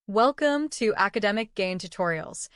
Welcome to Academic Gain Tutorials.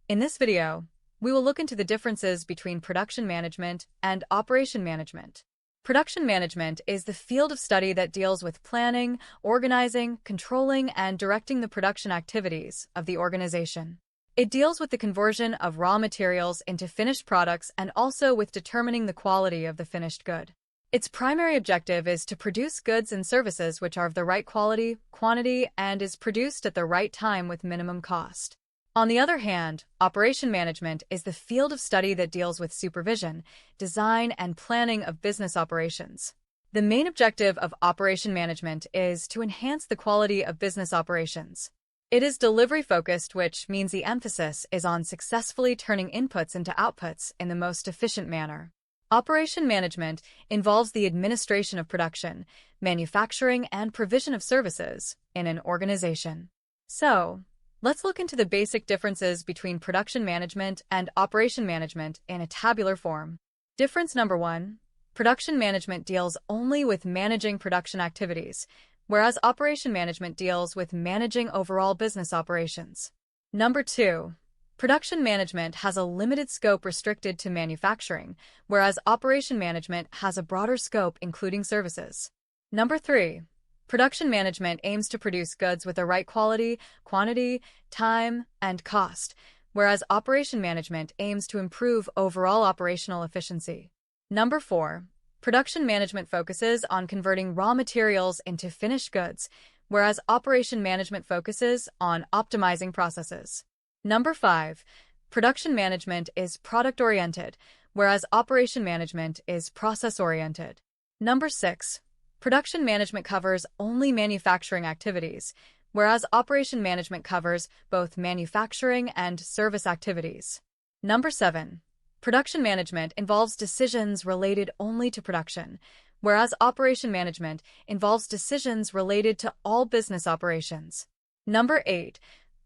In this video, we will look into the differences between production management and operation management. Production management is the field of study that deals with planning, organizing, controlling, and directing the production activities of the organization. It deals with the conversion of raw materials into finished products and also with determining the quality of the finished good. Its primary objective is to produce goods and services which are of the right quality, quantity, and is produced at the right time with minimum cost. On the other hand, operation management is the field of study that deals with supervision, design, and planning of business operations. The main objective of operation management is to enhance the quality of business operations. It is delivery-focused, which means the emphasis is on successfully turning inputs into outputs in the most efficient manner. Operation management involves the administration of production, manufacturing, and provision of services in an organization. So, let's look into the basic differences between production management and operation management in a tabular form. Difference number 1. Production management deals only with managing production activities, whereas operation management deals with managing overall business operations. Number 2. Production management has a limited scope restricted to manufacturing, whereas operation management has a broader scope including services. Number 3. Production management aims to produce goods with the right quality, quantity, time, and cost, whereas operation management aims to improve overall operational efficiency. Number 4. Production management focuses on converting raw materials into finished goods, whereas operation management focuses on optimizing processes. Number 5. Production management is product-oriented, whereas operation management is process-oriented. Number 6. Production management covers only manufacturing activities, whereas operation management covers both manufacturing and service activities. Number 7. Production management involves decisions related only to production, whereas operation management involves decisions related to all business operations. Number 8.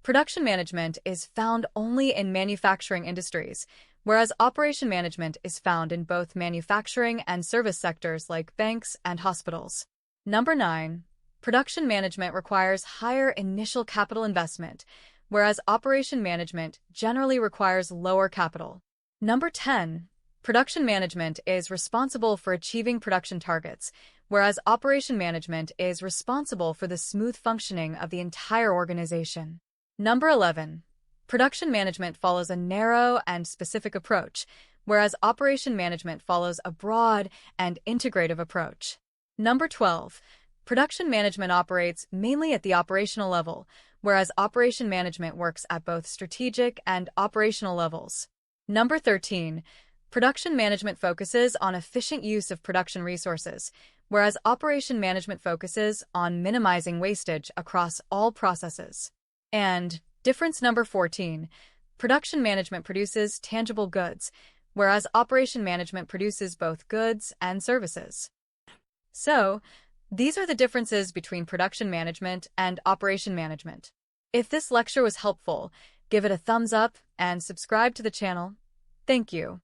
Production management is found only in manufacturing industries, whereas operation management is found in both manufacturing and service sectors like banks and hospitals. Number 9. Production management requires higher initial capital investment, whereas operation management generally requires lower capital. Number 10. Production management is responsible for achieving production targets, whereas operation management is responsible for the smooth functioning of the entire organization. Number 11. Production management follows a narrow and specific approach, whereas operation management follows a broad and integrative approach. Number 12. Production management operates mainly at the operational level, whereas operation management works at both strategic and operational levels. Number 13. Production management focuses on efficient use of production resources, whereas operation management focuses on minimizing wastage across all processes. And difference number 14. Production management produces tangible goods, whereas operation management produces both goods and services. So, these are the differences between production management and operation management. If this lecture was helpful, give it a thumbs up and subscribe to the channel. Thank you.